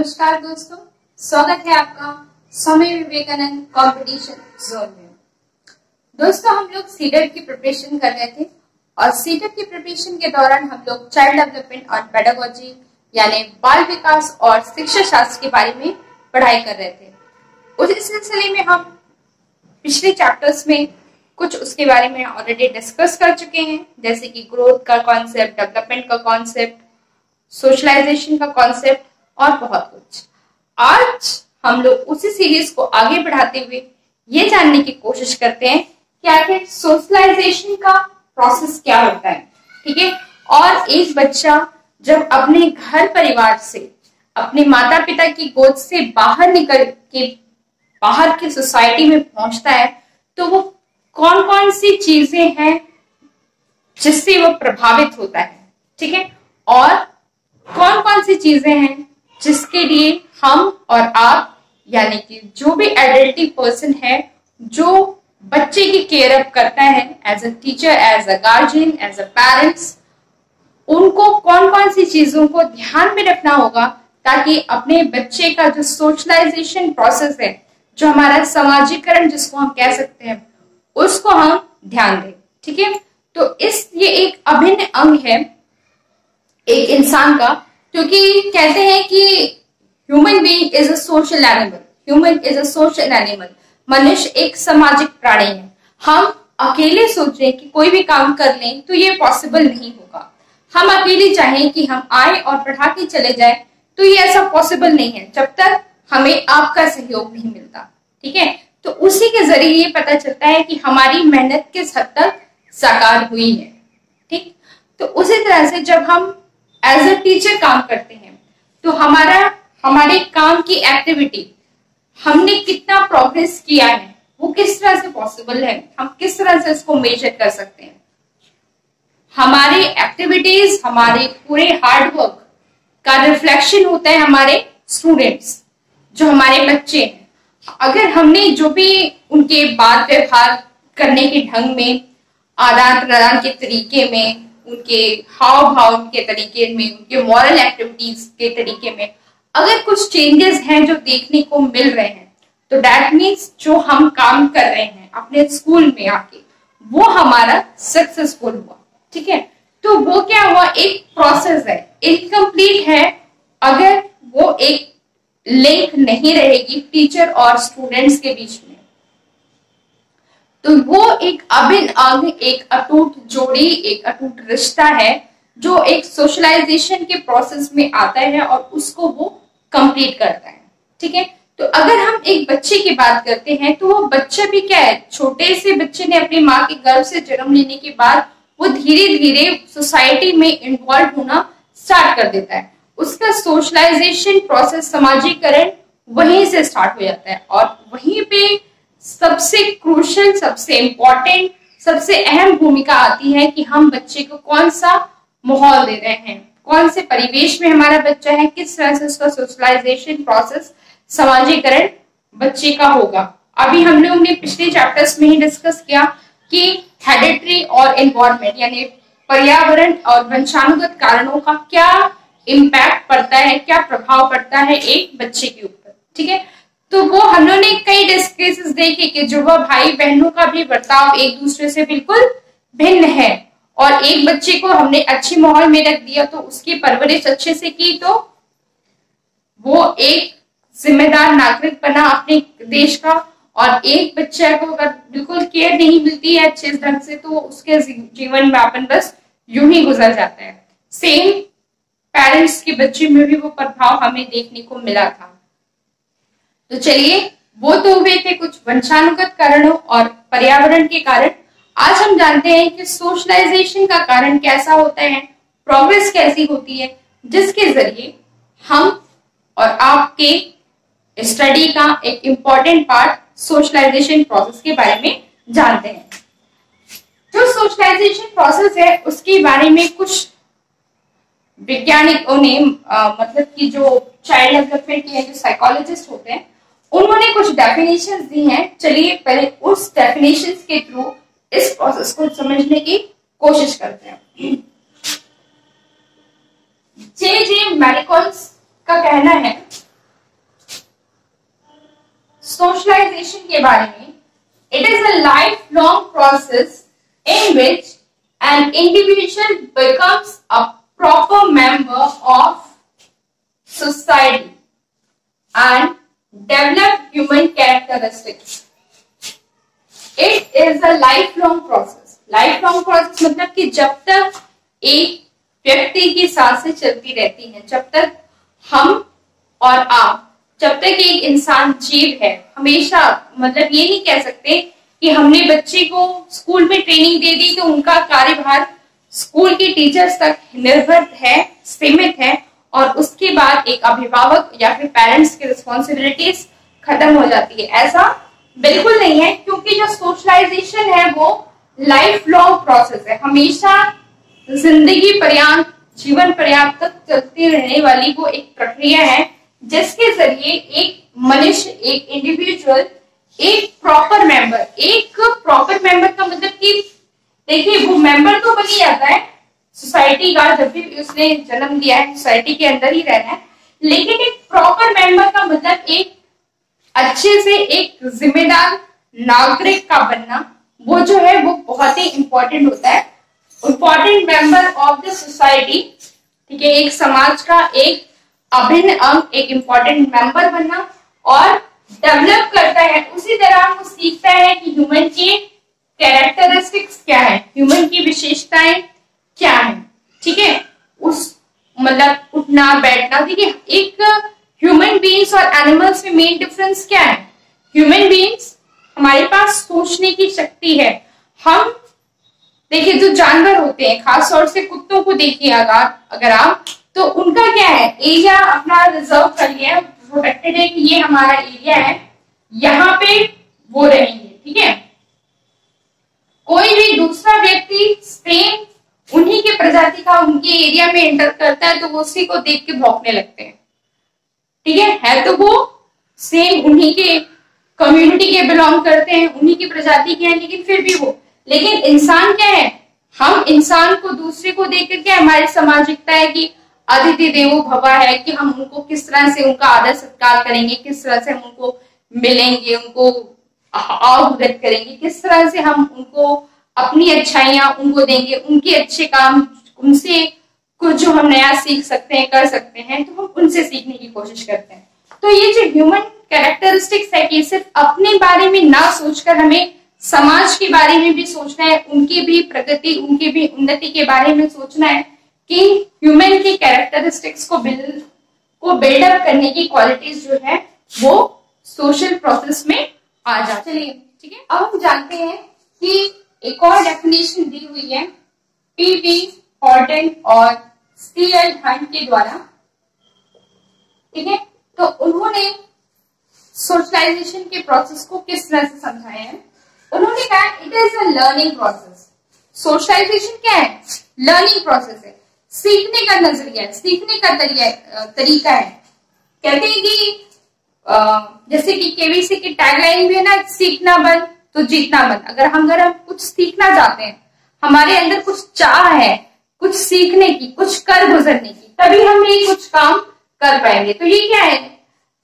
नमस्कार दोस्तों, स्वागत है आपका स्वामी विवेकानंद कंपटीशन जोन में। दोस्तों, हम लोग सीटेट की प्रिपरेशन कर रहे थे और सीटेट की प्रिपरेशन के दौरान हम लोग चाइल्ड डेवलपमेंट और पेडागोजी यानी बाल विकास और शिक्षा शास्त्र के बारे में पढ़ाई कर रहे थे। उस सिलसिले में हम पिछले चैप्टर्स में कुछ उसके बारे में ऑलरेडी डिस्कस कर चुके हैं, जैसे कि ग्रोथ का कॉन्सेप्ट, डेवलपमेंट का कॉन्सेप्ट, सोशलाइजेशन का कॉन्सेप्ट और बहुत कुछ। आज हम लोग उसी सीरीज को आगे बढ़ाते हुए ये जानने की कोशिश करते हैं कि आखिर सोशलाइजेशन का प्रोसेस क्या होता है। ठीक है, और एक बच्चा जब अपने घर परिवार से, अपने माता पिता की गोद से बाहर निकल के बाहर की सोसाइटी में पहुंचता है तो वो कौन कौन सी चीजें हैं जिससे वो प्रभावित होता है। ठीक है, और कौन कौन सी चीजें हैं जिसके लिए हम और आप यानी कि जो भी एडल्टी पर्सन है जो बच्चे की केयर अप करता है as a teacher, as a guardian, as a parents, उनको कौन कौन सी चीजों को ध्यान में रखना होगा ताकि अपने बच्चे का जो सोशलाइजेशन प्रोसेस है, जो हमारा समाजीकरण जिसको हम कह सकते हैं, उसको हम ध्यान दें। ठीक है, तो ये एक अभिन्न अंग है एक इंसान का, क्योंकि कहते हैं कि human being is a social animal, human is a social animal, मनुष्य एक सामाजिक प्राणी है। हम अकेले सोचें कि कोई भी काम कर लें तो ये पॉसिबल नहीं होगा। हम अकेले चाहें कि हम आए और पढ़ा के चले जाए तो ये ऐसा पॉसिबल नहीं है जब तक हमें आपका सहयोग नहीं मिलता। ठीक है, तो उसी के जरिए ये पता चलता है कि हमारी मेहनत किस हद तक साकार हुई है। ठीक, तो उसी तरह से जब हम एज अ टीचर काम करते हैं तो हमारे काम की एक्टिविटी, हमने कितना प्रोग्रेस किया है, वो किस तरह से पॉसिबल है, हम किस तरह से इसको मेजर कर सकते हैं। हमारे एक्टिविटीज, हमारे पूरे हार्डवर्क का रिफ्लेक्शन होता है हमारे स्टूडेंट्स, जो हमारे बच्चे हैं। अगर हमने जो भी उनके बात व्यवहार करने के ढंग में, आदान प्रदान के तरीके में, उनके हाव भाव के तरीके में, उनके मॉरल एक्टिविटीज के तरीके में अगर कुछ चेंजेस हैं जो देखने को मिल रहे हैं, तो दैट मीन्स जो हम काम कर रहे हैं अपने स्कूल में आके, वो हमारा सक्सेसफुल हुआ। ठीक है, तो वो क्या हुआ, एक प्रोसेस है, इनकम्प्लीट है अगर वो एक लिंक नहीं रहेगी टीचर और स्टूडेंट्स के बीच में, तो वो एक अभिन्न अंग, एक अटूट जोड़ी, एक अटूट रिश्ता है जो एक सोशलाइजेशन के प्रोसेस में आता है और उसको वो कंप्लीट करता है। ठीक है, तो अगर हम एक बच्चे की बात करते हैं तो वो बच्चा भी क्या है, छोटे से बच्चे ने अपनी माँ के गर्भ से जन्म लेने के बाद वो धीरे धीरे सोसाइटी में इन्वॉल्व होना स्टार्ट कर देता है। उसका सोशलाइजेशन प्रोसेस, समाजीकरण वहीं से स्टार्ट हो जाता है और वहीं पे सबसे क्रूशियल, सबसे इंपॉर्टेंट, सबसे अहम भूमिका आती है कि हम बच्चे को कौन सा माहौल दे रहे हैं, कौन से परिवेश में हमारा बच्चा है, किस तरह से उसका सोशलाइजेशन प्रोसेस, समाजीकरण बच्चे का होगा। अभी हम लोगों ने पिछले चैप्टर्स में ही डिस्कस किया कि हेरिडिटरी और एनवायरनमेंट यानी पर्यावरण और वंशानुगत कारणों का क्या इम्पैक्ट पड़ता है, क्या प्रभाव पड़ता है एक बच्चे के ऊपर। ठीक है, तो वो हम लोगों ने कई केसेस देखे कि जुड़वा भाई बहनों का भी बर्ताव एक दूसरे से बिल्कुल भिन्न है, और एक बच्चे को हमने अच्छे माहौल में रख दिया तो उसकी परवरिश अच्छे से की तो वो एक जिम्मेदार नागरिक बना अपने देश का, और एक बच्चे को अगर बिल्कुल केयर नहीं मिलती है अच्छे ढंग से तो उसके जीवन में अपन बस यूं ही गुजर जाता है। सेम पेरेंट्स के बच्चे में भी वो प्रभाव हमें देखने को मिला था। तो चलिए, वो तो हुए थे कुछ वंशानुगत कारणों और पर्यावरण के कारण। आज हम जानते हैं कि सोशलाइजेशन का कारण कैसा होता है, प्रोग्रेस कैसी होती है, जिसके जरिए हम और आपके स्टडी का एक इंपॉर्टेंट पार्ट सोशलाइजेशन प्रोसेस के बारे में जानते हैं। जो सोशलाइजेशन प्रोसेस है उसके बारे में कुछ वैज्ञानिकों ने मतलब कि जो चाइल्ड डेवलपमेंट के जो साइकोलॉजिस्ट होते हैं उन्होंने कुछ डेफिनेशंस दी हैं। चलिए पहले उस डेफिनेशंस के थ्रू इस प्रोसेस को समझने की कोशिश करते हैं। जे मैरिकॉल्स का कहना है सोशलाइजेशन के बारे में, it is a lifelong process in which an individual becomes a proper member of society and develop human characteristics. It is a lifelong process. Lifelong process मतलब कि जब तक एक व्यक्ति की सांसें चलती रहती हैं, जब तक हम और आप, जब तक एक इंसान जीव है, हमेशा, मतलब ये नहीं कह सकते कि हमने बच्चे को स्कूल में ट्रेनिंग दे दी तो उनका कार्यभार स्कूल के टीचर्स तक निर्भर है, सीमित है, और उसके बाद एक अभिभावक या फिर पेरेंट्स की रिस्पॉन्सिबिलिटीज खत्म हो जाती है। ऐसा बिल्कुल नहीं है, क्योंकि जो सोशलाइजेशन है वो लाइफ लॉन्ग प्रोसेस है, हमेशा जिंदगी पर्यंत, जीवन पर्यंत तक चलती रहने वाली वो एक प्रक्रिया है, जिसके जरिए एक मनुष्य, एक इंडिविजुअल, एक प्रॉपर मेंबर का मतलब कि देखिए वो मेंबर तो बन ही जाता है सोसाइटी का, जब भी उसने जन्म लिया है सोसाइटी के अंदर ही रहना है, लेकिन एक प्रॉपर मेंबर का मतलब एक अच्छे से एक जिम्मेदार नागरिक का बनना, वो जो है वो बहुत ही इंपॉर्टेंट होता है। Important member of the society, ठीक है, एक समाज का एक अभिन्न अंग, एक इंपॉर्टेंट मेंबर बनना, और डेवलप करता है, उसी तरह वो सीखता है कि ह्यूमन की कैरेक्टरिस्टिक्स क्या है, ह्यूमन की विशेषताएं क्या है, ठीक है, उस मतलब उठना बैठना। देखिए एक ह्यूमन बीइंग्स और एनिमल्स में मेन डिफरेंस क्या है? ह्यूमन बीइंग्स, हमारे पास सोचने की शक्ति है। हम देखिए जो जानवर होते हैं, खास तौर से कुत्तों को देखिए अगर आप, तो उनका क्या है, एरिया अपना रिजर्व कर लिया है, प्रोटेक्टेड है कि ये हमारा एरिया है, यहाँ पे वो रहेंगे, ठीक है। कोई भी दूसरा व्यक्ति सेम उन्हीं के प्रजाति का उनके एरिया में एंटर करता है तो वो उसी को देख के भौंकने लगते हैं, ठीक है तो वो सेम उन्हीं के कम्युनिटी के बिलोंग करते हैं, उन्हीं की प्रजाति के हैं, लेकिन फिर भी वो, लेकिन इंसान क्या है, हम इंसान को दूसरे को देख करके हमारी सामाजिकता है कि अतिथि देवो भव है, कि हम उनको किस तरह से उनका आदर सत्कार करेंगे, किस तरह से हम उनको मिलेंगे, उनको अवगत करेंगे, किस तरह से हम उनको अपनी अच्छाइयां उनको देंगे, उनके अच्छे काम, उनसे कुछ जो हम नया सीख सकते हैं, कर सकते हैं, तो हम उनसे सीखने की कोशिश करते हैं। तो ये जो ह्यूमन कैरेक्टरिस्टिक्स है कि सिर्फ अपने बारे में ना सोचकर हमें समाज के बारे में भी सोचना है, उनकी भी प्रगति, उनकी भी उन्नति के बारे में सोचना है, कि ह्यूमन की कैरेक्टरिस्टिक्स को बिल्डअप करने की क्वालिटीज जो है वो सोशल प्रोसेस में आ जाती है। चलिए ठीक है, अब हम जानते हैं कि एक और डेफिनेशन दी हुई है पी.वी. हॉर्टन और सी.एल. हंट के द्वारा, ठीक है। तो उन्होंने सोशलाइजेशन के प्रोसेस को किस तरह से समझाया है? उन्होंने कहा it is a learning process. Socialization क्या है? लर्निंग प्रोसेस है, सीखने का नजरिया है, सीखने का तरीका है। कहते हैं कि जैसे कि केवीसी की टैगलाइन भी है ना, सीखना बंद तो जीतना बंद। अगर हम कुछ सीखना चाहते हैं, हमारे अंदर कुछ चाह है कुछ सीखने की, कुछ कर गुजरने की, तभी हम ये कुछ काम कर पाएंगे। तो ये क्या है?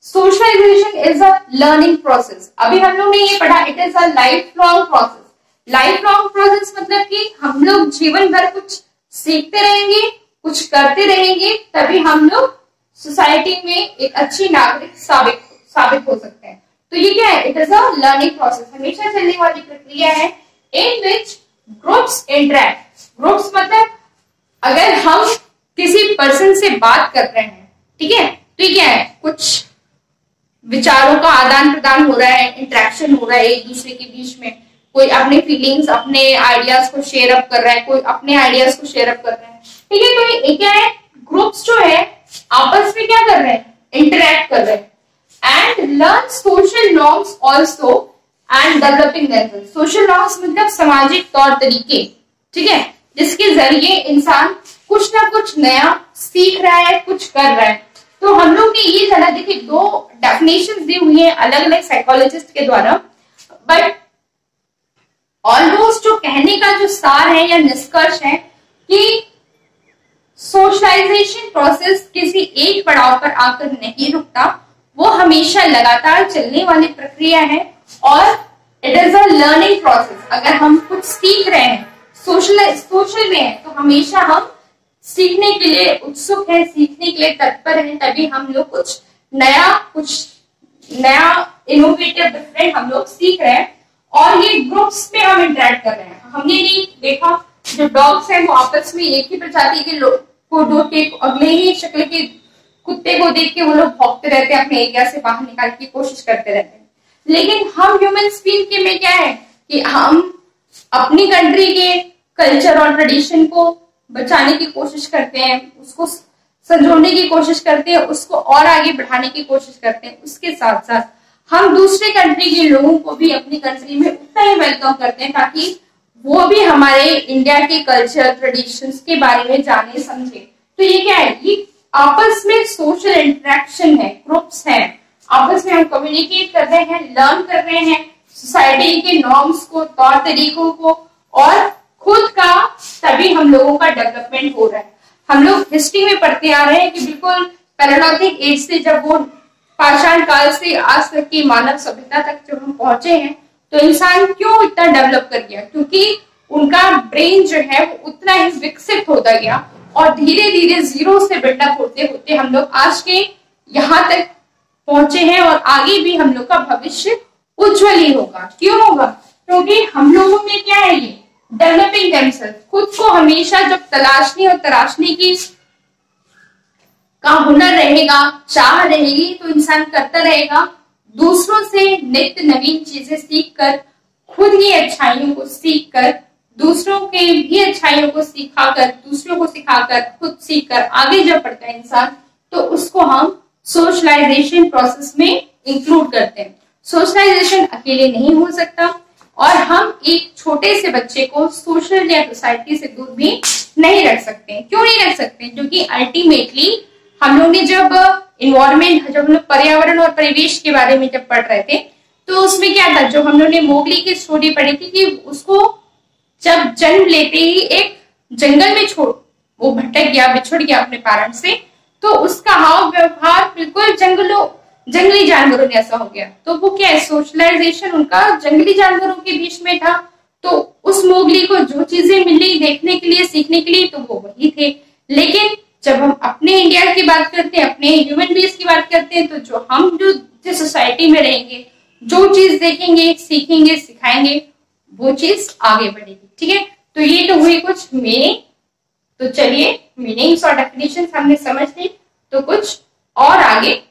Socialization is a learning process. अभी हम लोग ने ये पढ़ा, it is a life long process. Life long process मतलब कि हम लोग जीवन भर कुछ सीखते रहेंगे, कुछ करते रहेंगे, तभी हम लोग सोसाइटी में एक अच्छी नागरिक साबित हो सकते हैं। तो ये क्या है? It is a learning process, हमेशा चलने वाली प्रक्रिया है इन विच ग्रुप्स इंटरेक्ट। ग्रुप्स मतलब अगर हम किसी पर्सन से बात कर रहे हैं, ठीक है, तो ये क्या है? कुछ विचारों का आदान प्रदान हो रहा है, इंटरेक्शन हो रहा है एक दूसरे के बीच में। कोई अपने फीलिंग्स, अपने आइडियाज को शेयर अप कर रहा है, कोई अपने आइडियाज को शेयर अप कर रहा है, ठीक है। तो ये क्या है? ग्रुप्स जो है आपस में क्या कर रहे हैं? इंटरेक्ट कर रहे हैं। And learn social norms also and developing themselves. Social norms मतलब सामाजिक तौर तरीके, ठीक है, जिसके जरिए इंसान कुछ ना कुछ नया सीख रहा है, कुछ कर रहा है। तो हम लोग ने ये जाना, देखिए दो डेफिनेशंस दी हुई है अलग अलग साइकोलॉजिस्ट के द्वारा, बट ऑलमोस्ट जो कहने का जो सार है या निष्कर्ष है कि सोशलाइजेशन प्रोसेस किसी एक पड़ाव पर आकर नहीं रुकता, वो हमेशा लगातार चलने वाली प्रक्रिया है और it is a learning process. अगर हम कुछ सीख रहे हैं, सोशल में है, तो हमेशा हम सीखने के लिए उत्सुक है, सीखने के लिए तत्पर है, तभी हम लोग कुछ नया इनोवेटिव डिफरेंट हम लोग सीख रहे हैं। और ये ग्रुप्स में हम इंटरेक्ट कर रहे हैं। हमने नहीं देखा जो डॉग्स हैं वो आपस में एक ही प्रजाति के लोग को देख के, अगले ही शक्ल के कुत्ते को देख के वो लोग भौंकते रहते हैं, अपने एरिया से बाहर निकालने की कोशिश करते रहते हैं। लेकिन हम ह्यूमन स्पीन के में क्या है कि हम अपनी कंट्री के कल्चर और ट्रेडिशन को बचाने की कोशिश करते हैं, उसको संजोने की कोशिश करते हैं, उसको और आगे बढ़ाने की कोशिश करते हैं। उसके साथ साथ हम दूसरे कंट्री के लोगों को भी अपनी कंट्री में उतना ही वेलकम करते हैं ताकि वो भी हमारे इंडिया के कल्चर ट्रेडिशंस के बारे में जाने समझे। तो ये क्या है, ये आपस में सोशल इंटरेक्शन है, ग्रुप्स हैं, आपस में हम कम्युनिकेट कर रहे हैं, लर्न कर रहे हैं सोसाइटी के नॉर्म्स को, तौर तरीकों को, और खुद का तभी हम लोगों का डेवलपमेंट हो रहा है। हम लोग हिस्ट्री में पढ़ते आ रहे हैं कि बिल्कुल पैलेओलिथिक एज से, जब वो पाषाण काल से आज तक की मानव सभ्यता तक जब हम पहुंचे हैं, तो इंसान क्यों इतना डेवलप कर गया, क्योंकि उनका ब्रेन जो है वो उतना ही विकसित होता गया और धीरे धीरे जीरो से बिल्डअप होते होते हम लोग आज के यहाँ तक पहुंचे हैं। और आगे भी हम लोग का भविष्य उज्जवल ही होगा। क्यों होगा? क्योंकि हम लोगों में क्या है, ये डेवलपिंग देमसेल्फ, खुद को हमेशा जब तलाशने और तराशने की का हुनर रहेगा, चाह रहेगी, तो इंसान करता रहेगा, दूसरों से नित्य नवीन चीजें सीखकर, खुद की अच्छाइयों को सीखकर, दूसरों के भी अच्छाइयों को सिखाकर, दूसरों को सिखाकर, खुद सीखकर आगे जब बढ़ता है इंसान, तो उसको हम सोशलाइजेशन प्रोसेस में इंक्लूड करते हैं। सोशलाइजेशन अकेले नहीं हो सकता और हम एक छोटे से बच्चे को सोशल या सोसाइटी से दूर भी नहीं रख सकते। क्यों नहीं रख सकते? क्योंकि अल्टीमेटली हम लोग ने जब इन्वायरमेंट, जब हम लोग पर्यावरण और परिवेश के बारे में जब पढ़ रहे थे, तो उसमें क्या था, जो हम लोग ने मोगली की स्टोरी पढ़ी थी कि उसको जब जन्म लेते ही एक जंगल में वो भटक गया, बिछुड़ गया अपने पेरेंट्स से, तो उसका हाव व्यवहार बिल्कुल जंगली जानवरों जैसा हो गया। तो वो क्या है, सोशलाइजेशन उनका जंगली जानवरों के बीच में था। तो उस मोगली को जो चीजें मिली देखने के लिए, सीखने के लिए, तो वो वही थे। लेकिन जब हम अपने इंडिया की बात करते हैं, अपने ह्यूमन बींग्स की बात करते हैं, तो जो जिस सोसाइटी में रहेंगे, जो चीज देखेंगे, सीखेंगे, सिखाएंगे, वो चीज आगे बढ़ेगी। ठीक है, तो ये तो हुई कुछ मीनिंग। तो चलिए, मीनिंग्स और डेफिनेशंस हमने समझ ली, तो कुछ और आगे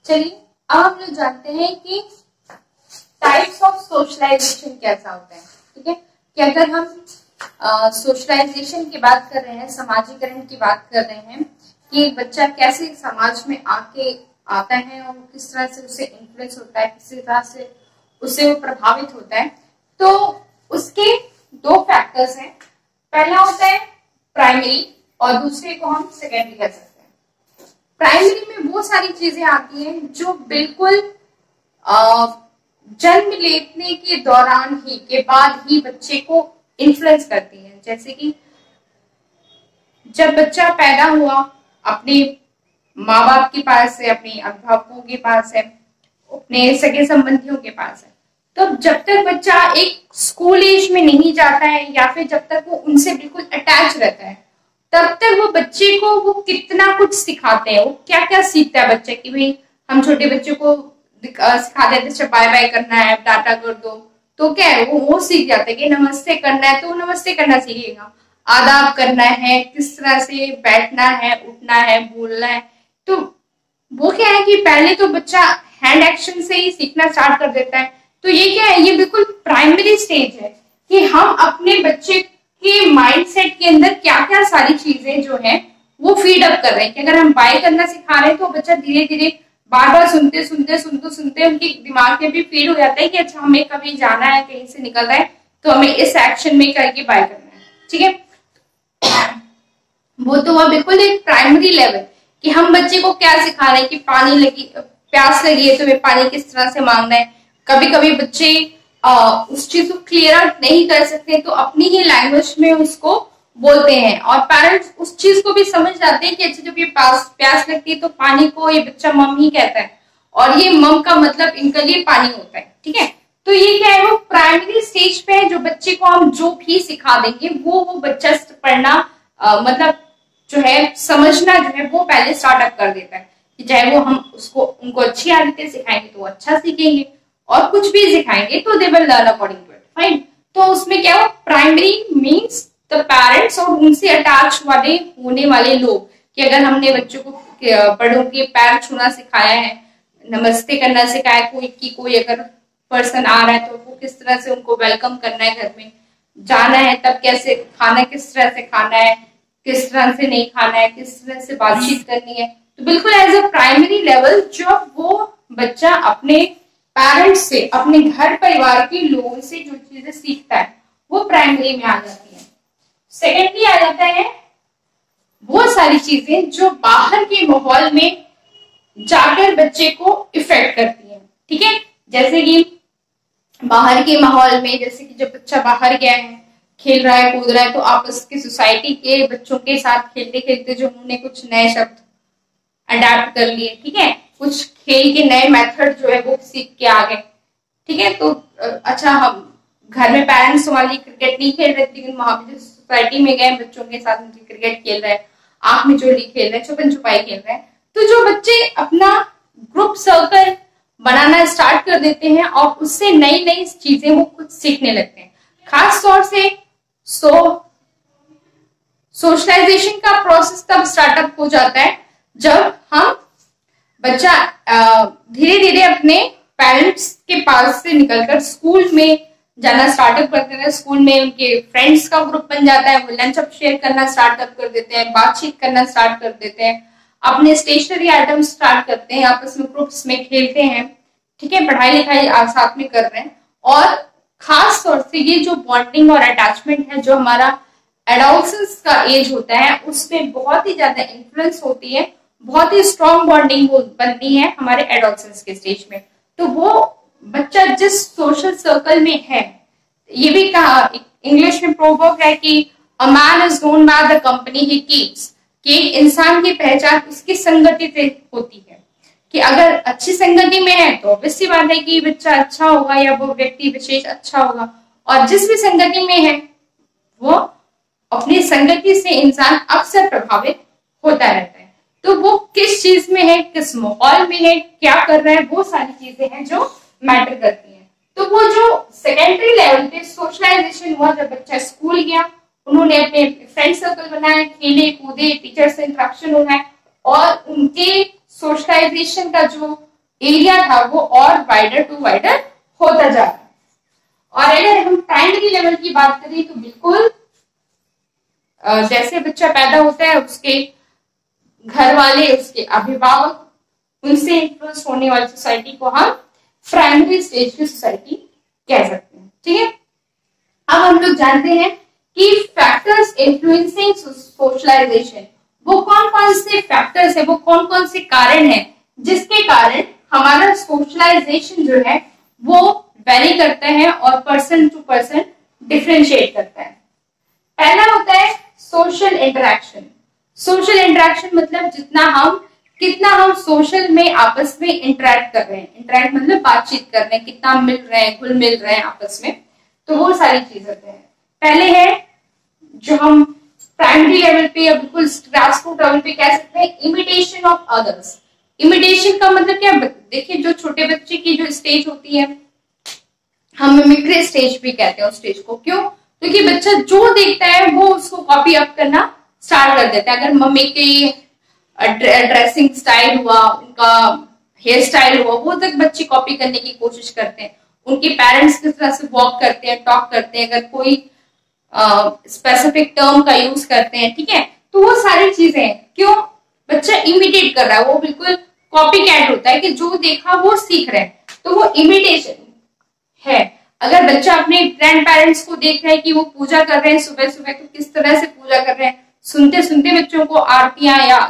चलिए अब हम लोग जानते हैं कि टाइप्स ऑफ सोशलाइजेशन कैसा होता है। ठीक है, कि अगर हम सोशलाइजेशन की बात कर रहे हैं, समाजीकरण की बात कर रहे हैं कि एक बच्चा कैसे समाज में आता है और किस तरह से उसे इन्फ्लुएंस होता है, किस तरह से उससे वो प्रभावित होता है, तो उसके दो फैक्टर्स हैं। पहला होता है प्राइमरी और दूसरे को हम सेकेंडरी कह सकते हैं। प्राइमरी में वो सारी चीजें आती हैं जो बिल्कुल जन्म लेने के दौरान ही, के बाद ही बच्चे को इन्फ्लुएंस करती हैं। जैसे कि जब बच्चा पैदा हुआ, अपने माँ बाप के पास है, अपने अभिभावकों के पास है, अपने सगे संबंधियों के पास है, तो जब तक बच्चा एक स्कूल एज में नहीं जाता है या फिर जब तक वो उनसे बिल्कुल अटैच रहता है, तब तक वो बच्चे को वो कितना कुछ सिखाते हैं। वो क्या क्या सीखता है बच्चे की, भाई हम छोटे बच्चों को सिखाते हैं जैसे बाय बाय करना है, टाटा कर दो, तो क्या है वो सीख जाता है कि नमस्ते करना है, तो वो नमस्ते करना सीखेगा। आदाब करना है, किस तरह से बैठना है, उठना है, बोलना है, तो वो क्या है कि पहले तो बच्चा हैंड एक्शन से ही सीखना स्टार्ट कर देता है। तो ये क्या है, ये बिल्कुल प्राइमरी स्टेज है कि हम अपने बच्चे के माइंडसेट के अंदर क्या क्या सारी चीजें जो है वो फीड अप कर रहे हैं। कि अगर हम बाय करना सिखा रहे हैं तो बच्चा धीरे धीरे बार बार सुनते उनके दिमाग में भी फीड हो जाता है कि अच्छा हमें कभी जाना है, कहीं से निकलना है, तो हमें इस एक्शन में करके बाय करना है। ठीक है, वो तो वह बिल्कुल एक प्राइमरी लेवल कि हम बच्चे को क्या सिखा रहे हैं कि पानी लगी, प्यास लगी है, तुम्हें पानी किस तरह से मांगना है। कभी कभी बच्चे उस चीज को क्लियर आउट नहीं कर सकते, तो अपनी ही लैंग्वेज में उसको बोलते हैं, और पेरेंट्स उस चीज को भी समझ जाते हैं कि अच्छा जब ये प्यास लगती है तो पानी को ये बच्चा मम ही कहता है, और ये मम का मतलब इनके लिए पानी होता है। ठीक है, तो ये क्या है, वो प्राइमरी स्टेज पे है, जो बच्चे को हम जो भी सिखा देंगे वो बच्चा पढ़ना मतलब जो है समझना जो है वो पहले स्टार्टअप कर देता है, कि चाहे वो हम उसको उनको अच्छी आदतें सिखाएंगे तो वो अच्छा सीखेंगे, और कुछ भी सिखाएंगे तो they will learn according to it. Fine, तो उसमें क्या हो, प्राइमरी मीन्स द पेरेंट्स और उनसे अटैच वाले होने वाले लोग, कि अगर हमने बच्चों को बड़ों के पैर छूना सिखाया है, नमस्ते करना सिखाया, कोई अगर पर्सन आ रहा है तो वो किस तरह से उनको वेलकम करना है, घर में जाना है तब कैसे खाना, किस तरह से खाना है, किस तरह से नहीं खाना है, किस तरह से बातचीत करनी है, तो बिल्कुल एज अ प्राइमरी लेवल जब वो बच्चा अपने पेरेंट्स से, अपने घर परिवार के लोगों से जो चीजें सीखता है वो प्राइमरी में आ जाती है। सेकेंडली आ जाता है वो सारी चीजें जो बाहर के माहौल में जाकर बच्चे को इफेक्ट करती है। ठीक है, जैसे कि बाहर के माहौल में, जैसे कि जब बच्चा बाहर गया है, खेल रहा है, कूद रहा है, तो आपस की सोसाइटी के बच्चों के साथ खेलते खेलते जो उन्होंने कुछ नए शब्द अडेप्ट कर लिए, ठीक है, कुछ खेल के नए मेथड जो है वो सीख के आ गए। ठीक है, तो अच्छा हम घर में पेरेंट्स हमारी क्रिकेट नहीं खेल रहे, लेकिन वहां पे सोसाइटी में गए बच्चों के साथ क्रिकेट खेल रहे हैं, आंख में चोली खेल रहे हैं, छुपन छुपाई खेल रहे हैं, तो जो बच्चे अपना ग्रुप सर्कल बनाना स्टार्ट कर देते हैं और उससे नई नई चीजें वो खुद सीखने लगते हैं। खास तौर से सोशलाइजेशन का प्रोसेस तब स्टार्टअप हो जाता है जब हम बच्चा धीरे धीरे अपने पेरेंट्स के पास से निकलकर स्कूल में जाना स्टार्टअप करते हैं। स्कूल में उनके फ्रेंड्स का ग्रुप बन जाता है, वो लंच अप शेयर करना स्टार्टअप कर देते हैं, बातचीत करना स्टार्ट कर देते हैं, अपने स्टेशनरी आइटम स्टार्ट करते हैं, आपस में ग्रुप्स में खेलते हैं। ठीक है, पढ़ाई लिखाई साथ में कर रहे हैं, और खास तौर से ये जो बॉन्डिंग और अटैचमेंट है जो हमारा एडोलसेंस का एज होता है उसमें बहुत ही ज्यादा इन्फ्लुएंस होती है, बहुत ही स्ट्रॉन्ग बॉन्डिंग बनती है हमारे एडोलसेंस के स्टेज में। तो वो बच्चा जिस सोशल सर्कल में है, ये भी कहा इंग्लिश में प्रोवर्ब है कि a man is known by the company he keeps, कि इंसान की पहचान उसकी संगति से होती है, कि अगर अच्छी संगति में है तो ऑब्वियस सी बात है कि बच्चा अच्छा होगा या वो व्यक्ति विशेष अच्छा होगा, और जिस भी संगति में है वो अपनी संगति से इंसान अक्सर प्रभावित होता रहता है। तो वो किस चीज में है, किस माहौल में है, क्या कर रहा है, वो सारी चीजें हैं जो मैटर करती हैं। तो वो जो सेकेंडरी लेवल पे सोशलाइजेशन हुआ, जब बच्चा स्कूल गया, उन्होंने अपने फ्रेंड सर्कल बनाए, खेले कूदे, टीचर से इंटरेक्शन हो गया, और उनके सोशलाइजेशन का जो एरिया था वो और वाइडर टू वाइडर होता जा रहा है। और अगर हम प्राइमरी लेवल की बात करें तो बिल्कुल जैसे बच्चा पैदा होता है उसके घर वाले, उसके अभिभावक, उनसे इन्फ्लुएंस होने वाली सोसाइटी को हम प्राइमरी स्टेज की सोसाइटी कह सकते हैं। ठीक है, अब हम लोग जानते हैं कि फैक्टर्स इन्फ्लुएंसिंग सोशलाइजेशन, वो कौन कौन से फैक्टर्स है, वो कौन कौन से कारण है जिसके कारण हमारा सोशलाइजेशन जो है वो वेरी करता है और पर्सन टू पर्सन डिफरेंशिएट करता है। पहला होता है सोशल इंटरेक्शन। सोशल इंटरेक्शन मतलब कितना हम सोशल में आपस में इंटरेक्ट कर रहे हैं। इंटरेक्ट मतलब बातचीत कर रहे हैं, कितना मिल रहे हैं, घुल मिल रहे हैं आपस में, तो वो सारी चीजें हैं। पहले है जो हम प्राइमरी लेवल पे या बिल्कुल ग्रासरूट लेवल पे कह सकते हैं, इमिटेशन ऑफ अदर्स। इमिटेशन का मतलब क्या, देखिए जो छोटे बच्चे की जो स्टेज होती है, हम मिमिक्री स्टेज भी कहते हैं उस स्टेज को। क्यों? क्योंकि बच्चा जो देखता है वो उसको कॉपी अप करना स्टार्ट कर देता है। अगर मम्मी की ड्रेसिंग स्टाइल हुआ, उनका हेयर स्टाइल हुआ, वो तक बच्चे कॉपी करने की कोशिश करते हैं। उनके पेरेंट्स किस तरह से वॉक करते हैं, टॉक करते हैं, अगर कोई स्पेसिफिक टर्म का यूज करते हैं, ठीक है, तो वो सारी चीजें क्यों, बच्चा इमिटेट कर रहा है, वो बिल्कुल कॉपी कैट होता है कि जो देखा वो सीख रहे हैं, तो वो इमिटेशन है। अगर बच्चा अपने ग्रैंड पेरेंट्स को देख रहा है कि वो पूजा कर रहे हैं सुबह सुबह, तो किस तरह से पूजा कर रहे हैं, सुनते सुनते बच्चों को आरतियां या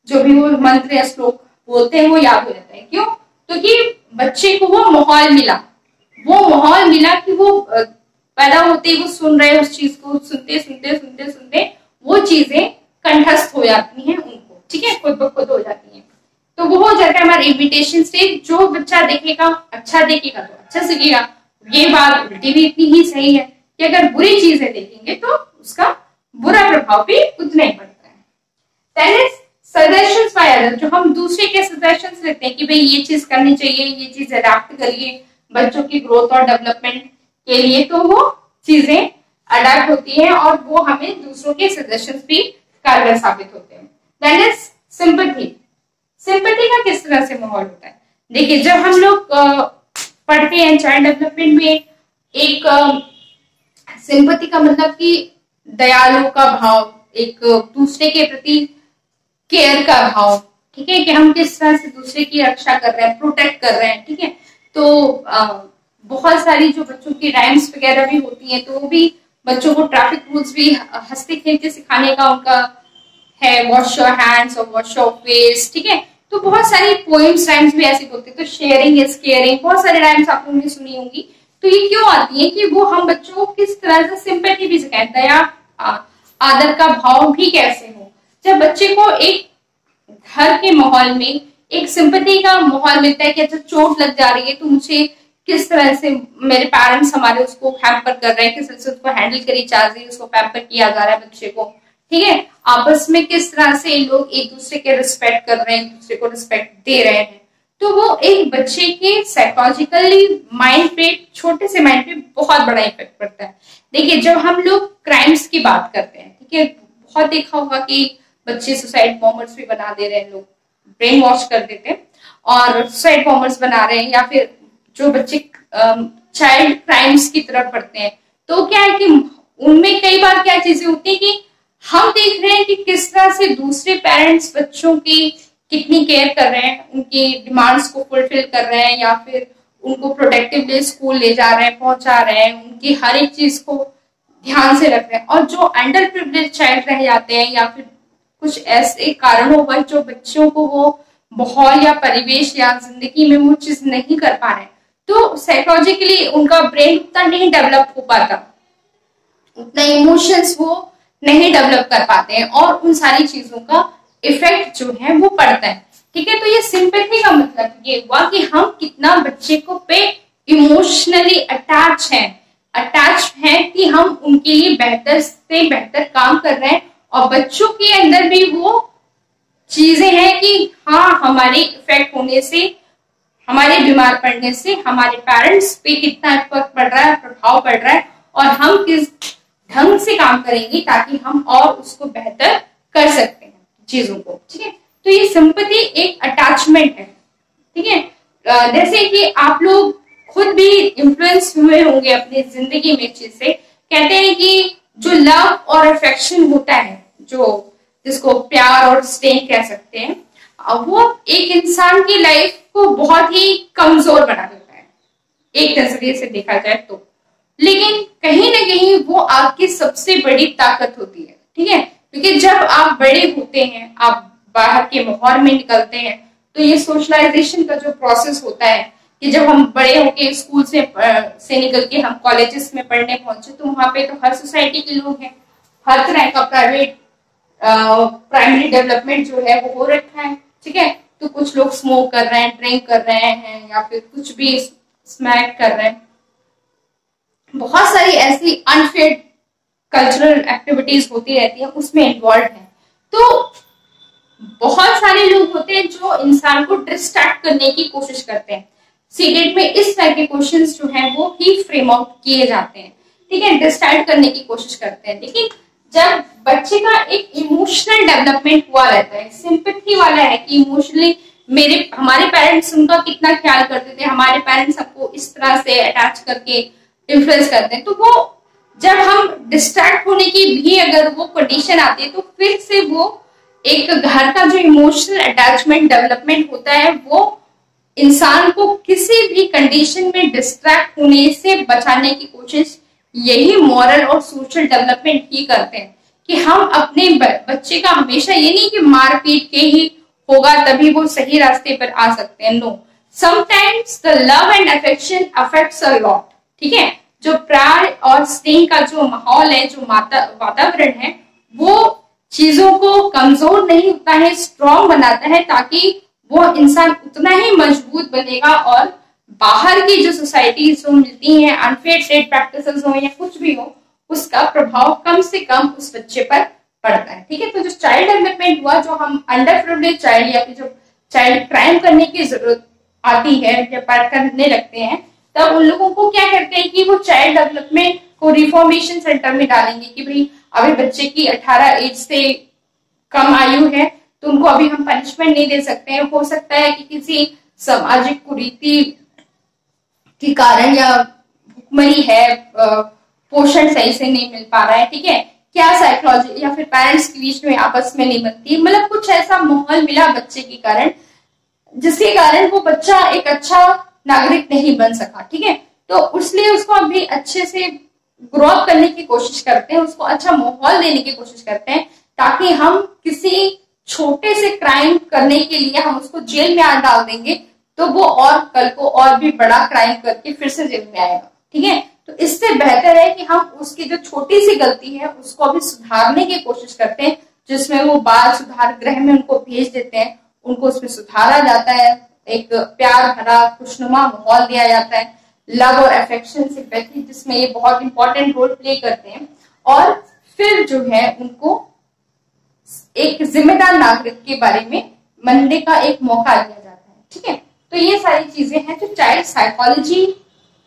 जो भी वो मंत्र या श्लोक बोलते हैं वो याद हो जाता है। क्यों? क्योंकि बच्चे को वो माहौल मिला कि वो पैदा होते ही वो सुन रहे हैं उस चीज को, सुनते सुनते सुनते सुनते वो चीजें कंठस्थ हो जाती हैं उनको, ठीक है, खुद ब खुद हो जाती हैं। तो वो हो जाता है हमारा इमिटेशन स्टेज। जो बच्चा देखेगा अच्छा देखेगा तो अच्छा सीखेगा। ये बात उल्टी भी इतनी ही सही है कि अगर बुरी चीजें देखेंगे तो उसका बुरा प्रभाव भी उतना ही पड़ता है। सजेशंस बाय अदर, जो हम दूसरे के सजेशंस लेते हैं कि भाई ये चीज करनी चाहिए, ये चीज अडॉप्ट करिए बच्चों की ग्रोथ और डेवलपमेंट के लिए, तो वो चीजें अडॉप्ट होती हैं और वो हमें दूसरों के सजेशंस भी कारगर साबित होते हैं। Then is sympathy. सिंपैथी का किस तरह से माहौल होता है? देखिए, जब हम लोग पढ़ते हैं चाइल्ड डेवलपमेंट में, एक सिंपैथी का मतलब कि दयालु का भाव, एक दूसरे के प्रति केयर का भाव, ठीक है, कि हम किस तरह से दूसरे की रक्षा कर रहे हैं, प्रोटेक्ट कर रहे हैं, ठीक है। तो बहुत सारी जो बच्चों की राइम्स वगैरह भी होती हैं, तो वो भी बच्चों को ट्रैफिक रूल्स भी हंसते खेलते सिखाने का उनका है, वॉश योर हैंड्स और वॉश योर फेस, ठीक है। तो बहुत सारी पोएम्स राइम्स भी ऐसे होते हैं। तो शेयरिंग इज केयरिंग, बहुत सारे राइम्स आप लोगों ने सुनी होंगी। तो ये क्यों आती है कि वो हम बच्चों को किस तरह से सिंपैथी भी सिखाएं, दया आदर का भाव भी कैसे हो। जब बच्चे को एक घर के माहौल में एक सिंपैथी का माहौल मिलता है कि अच्छा चोट लग जा रही है तो मुझे किस तरह से मेरे पेरेंट्स हमारे उसको पैम्पर कर रहे हैं, किस तरह से उसको हैंडल करी जा रही है, उसको पैम्पर किया जा रहा है बच्चे को, ठीक है। आपस में किस तरह से लोग एक दूसरे के रिस्पेक्ट कर रहे हैं, एक दूसरे को रिस्पेक्ट दे रहे हैं, तो वो एक बच्चे के साइकोलॉजिकली माइंड पे, छोटे से माइंड पे बहुत बड़ा इफेक्ट पड़ता है। देखिए, जब हम लोग क्राइम्स की बात करते हैं, ठीक है, बहुत देखा होगा कि बच्चे सुसाइड बॉम्बर्स भी बना दे रहे हैं, लोग ब्रेन वॉश कर देते हैं और सुसाइड बॉम्बर्स बना रहे हैं, या फिर जो बच्चे चाइल्ड क्राइम्स की तरफ बढ़ते हैं, तो क्या है कि उनमें कई बार क्या चीजें होती है कि हम देख रहे हैं कि किस तरह से दूसरे पेरेंट्स बच्चों की कितनी केयर कर रहे हैं, उनकी डिमांड्स को फुलफिल कर रहे हैं, या फिर उनको प्रोटेक्टिवली स्कूल ले जा रहे हैं, पहुंचा रहे हैं, उनकी हर एक चीज को ध्यान से रख रहे हैं। और जो अंडर प्रिविलेज चाइल्ड रह जाते हैं, या फिर कुछ ऐसे कारणों पर जो बच्चों को वो माहौल या परिवेश या जिंदगी में वो चीज नहीं कर पा रहे, तो साइकोलॉजिकली उनका ब्रेन उतना नहीं डेवलप हो पाता, उतना इमोशंस वो नहीं डेवलप कर पाते हैं, और उन सारी चीजों का इफेक्ट जो है वो पड़ता है, ठीक है। तो ये सिंपैथी का मतलब ये हुआ कि हम कितना बच्चे को पे इमोशनली अटैच हैं कि हम उनके लिए बेहतर से बेहतर काम कर रहे हैं, और बच्चों के अंदर भी वो चीजें हैं कि हाँ, हमारे इफेक्ट होने से, हमारे बीमार पड़ने से हमारे पेरेंट्स पे कितना इफेक्ट पड़ रहा है, प्रभाव पड़ रहा है, और हम किस ढंग से काम करेंगे ताकि हम और उसको बेहतर कर सकते हैं चीजों को, ठीक है। तो ये सिंपैथी एक अटैचमेंट है, ठीक है। जैसे कि आप लोग खुद भी इन्फ्लुएंस हुए होंगे अपनी जिंदगी में चीज से। कहते हैं कि जो लव और अफेक्शन होता है, जो जिसको प्यार और स्नेह कह सकते हैं, वो एक इंसान की लाइफ को बहुत ही कमजोर बना देता है, एक नजरिए से देखा जाए तो। लेकिन कहीं ना कहीं वो आपकी सबसे बड़ी ताकत होती है, ठीक है, क्योंकि जब आप बड़े होते हैं, आप बाहर के माहौल में निकलते हैं, तो ये सोशलाइजेशन का जो प्रोसेस होता है कि जब हम बड़े होके स्कूल से निकल के हम कॉलेजेस में पढ़ने पहुंचे, तो वहां पे तो हर सोसाइटी के लोग हैं, हर तरह का प्राइमरी डेवलपमेंट जो है वो हो रखा है, ठीक है। तो कुछ लोग स्मोक कर रहे हैं, ड्रिंक कर रहे हैं, या फिर कुछ भी स्मैक कर रहे हैं, बहुत सारी ऐसी अनफेयर कल्चरल एक्टिविटीज होती रहती है, उसमें इन्वॉल्व है। तो बहुत सारे लोग होते हैं जो इंसान को डिस्ट्रैक्ट करने की कोशिश करते हैं। सीटेट में इस तरह के क्वेश्चंस जो हैं वो ही फ्रेम आउट किए जाते हैं, ठीक है, डिस्ट्रैक्ट करने की कोशिश करते हैं। लेकिन जब बच्चे का एक इमोशनल डेवलपमेंट हुआ रहता है, सिंपैथी वाला है कि इमोशनली हमारे पेरेंट्स उनका कितना ख्याल करते थे, हमारे पेरेंट्स सबको इस तरह से अटैच करके इन्फ्लुएंस करते हैं, तो वो जब हम डिस्ट्रैक्ट होने की भी अगर वो कंडीशन आती है, तो फिर से वो एक घर का जो इमोशनल अटैचमेंट डेवलपमेंट होता है, वो इंसान को किसी भी कंडीशन में डिस्ट्रैक्ट होने से बचाने की कोशिश यही मॉरल और सोशल डेवलपमेंट ही करते हैं कि हम अपने बच्चे का हमेशा ये नहीं कि मार पीट के ही होगा तभी वो सही रास्ते पर आ सकते हैं। No, sometimes the love and affection affects a lot, ठीक है। जो प्यार और स्नेह का जो माहौल है, जो वातावरण है, वो चीजों को कमजोर नहीं होता है, स्ट्रॉन्ग बनाता है, ताकि वो इंसान उतना ही मजबूत बनेगा और बाहर की जो सोसाइटी जो मिलती है, अनफेयर ट्रेड प्रैक्टिसेस हो या कुछ भी हो, उसका प्रभाव कम से कम उस बच्चे पर पड़ता है। ठीक है, तो जो चाइल्ड डेवलपमेंट हुआ, जो हम अंडर प्रिविलेज चाइल्ड या फिर जो चाइल्ड क्राइम करने की जरूरत आती है या करने लगते हैं, तब उन लोगों को क्या करते हैं कि वो चाइल्ड डेवलपमेंट को रिफॉर्मेशन सेंटर में डालेंगे कि भाई अभी बच्चे की 18 एज से कम आयु है तो उनको अभी हम पनिशमेंट नहीं दे सकते हैं। हो सकता है कि किसी सामाजिक कुरीति के कारण या भुखमरी है, पोषण सही से नहीं मिल पा रहा है, ठीक है, क्या साइकोलॉजी या फिर पेरेंट्स के बीच में आपस में नहीं बनती, मतलब कुछ ऐसा माहौल मिला बच्चे के कारण जिसके कारण वो बच्चा एक अच्छा नागरिक नहीं बन सका। ठीक है, तो इसलिए उसको अभी अच्छे से ग्रो अप करने की कोशिश करते हैं, उसको अच्छा माहौल देने की कोशिश करते हैं, ताकि हम किसी छोटे से क्राइम करने के लिए हम उसको जेल में डाल देंगे तो वो और कल को और भी बड़ा क्राइम करके फिर से जेल में आएगा। ठीक है, तो इससे बेहतर है कि हम उसकी जो छोटी सी गलती है उसको अभी सुधारने की कोशिश करते हैं, जिसमें वो बाल सुधार गृह में उनको भेज देते हैं, उनको उसमें सुधारा जाता है, एक प्यार भरा खुशनुमा माहौल दिया जाता है, लव और अफेक्शन सिंपैथी जिसमें ये बहुत इंपॉर्टेंट रोल प्ले करते हैं, और फिर जो है उनको एक जिम्मेदार नागरिक के बारे में बनने का एक मौका दिया जाता है। ठीक है, तो ये सारी चीजें हैं जो चाइल्ड साइकोलॉजी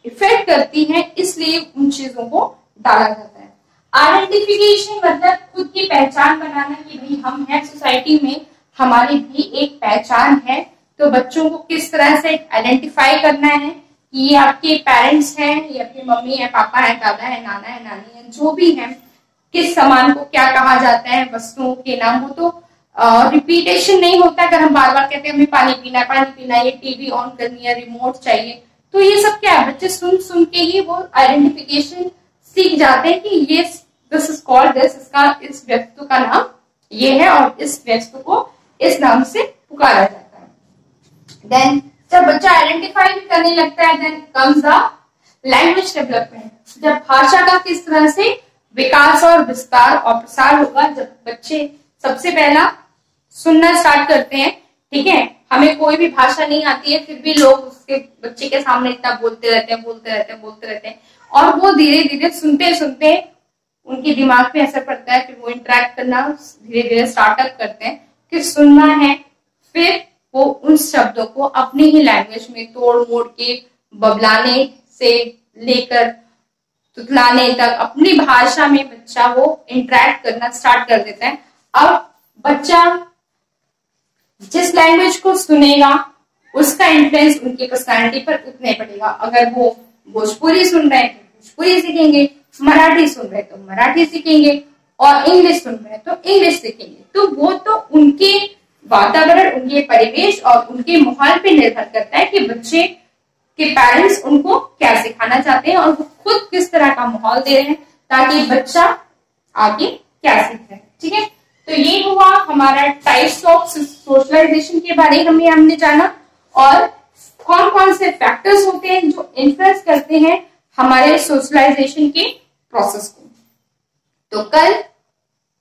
इफेक्ट करती हैं, इसलिए उन चीजों को डाला जाता है। आइडेंटिफिकेशन मतलब खुद की पहचान बनाना कि भाई हम हैं सोसाइटी में, हमारी भी एक पहचान है, तो बच्चों को किस तरह से आइडेंटिफाई करना है कि ये आपके पेरेंट्स हैं, ये आपकी मम्मी है, पापा है, दादा है, नाना है, नानी है, जो भी है, किस सामान को क्या कहा जाता है, वस्तुओं के नाम। वो तो रिपीटेशन नहीं होता अगर हम बार बार कहते हैं हमें पानी पीना है, ये टीवी ऑन करनी है, रिमोट चाहिए, तो ये सब क्या है, बच्चे सुन सुन के ही वो आइडेंटिफिकेशन सीख जाते हैं कि ये दिस इज कॉल्ड दिस, इसका इस वस्तु का नाम ये है और इस वस्तु को इस नाम से पुकारा जाता है। देन जब बच्चा आइडेंटिफाई करने लगता है, then comes the language development, जब भाषा का किस तरह से विकास और विस्तार और प्रसार होगा। जब बच्चे सबसे पहला सुनना स्टार्ट करते हैं, ठीक है, हमें कोई भी भाषा नहीं आती है फिर भी लोग उसके बच्चे के सामने इतना बोलते रहते हैं और वो धीरे धीरे सुनते सुनते उनके दिमाग पे असर पड़ता है, फिर वो इंटरेक्ट करना धीरे धीरे स्टार्टअप करते हैं कि सुनना है, फिर वो उन शब्दों को अपनी ही लैंग्वेज में तोड़ मोड़ के बबलाने से लेकर तुतलाने तक अपनी भाषा में बच्चा वो इंटरेक्ट करना स्टार्ट कर देता है। अब बच्चा जिस लैंग्वेज को सुनेगा उसका इन्फ्लुएंस उनकी पर्सनालिटी पर उतने पड़ेगा। अगर वो भोजपुरी सुन रहे हैं तो भोजपुरी सीखेंगे, मराठी सुन रहे हैं तो मराठी सीखेंगे, और इंग्लिश सुन रहे हैं तो इंग्लिश सीखेंगे। तो वो तो उनके वातावरण, उनके परिवेश और उनके माहौल पे निर्भर करता है कि बच्चे के पेरेंट्स उनको क्या सिखाना चाहते हैं और वो खुद किस तरह का माहौल दे रहे हैं ताकि बच्चा आगे क्या सीखे। ठीक है, तो ये हुआ हमारा टाइप्स ऑफ सोशलाइजेशन के बारे में हमने जाना, और कौन कौन से फैक्टर्स होते हैं जो इन्फ्लुएंस करते हैं हमारे सोशलाइजेशन के प्रोसेस को। तो कल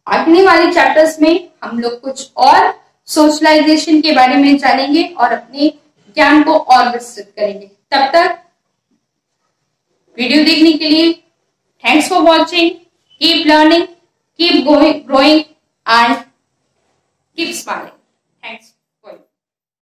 आने वाले चैप्टर्स में हम लोग कुछ और सोशलाइजेशन के बारे में जानेंगे और अपने ज्ञान को और विस्तृत करेंगे। तब तक वीडियो देखने के लिए thanks for watching, keep learning, keep growing and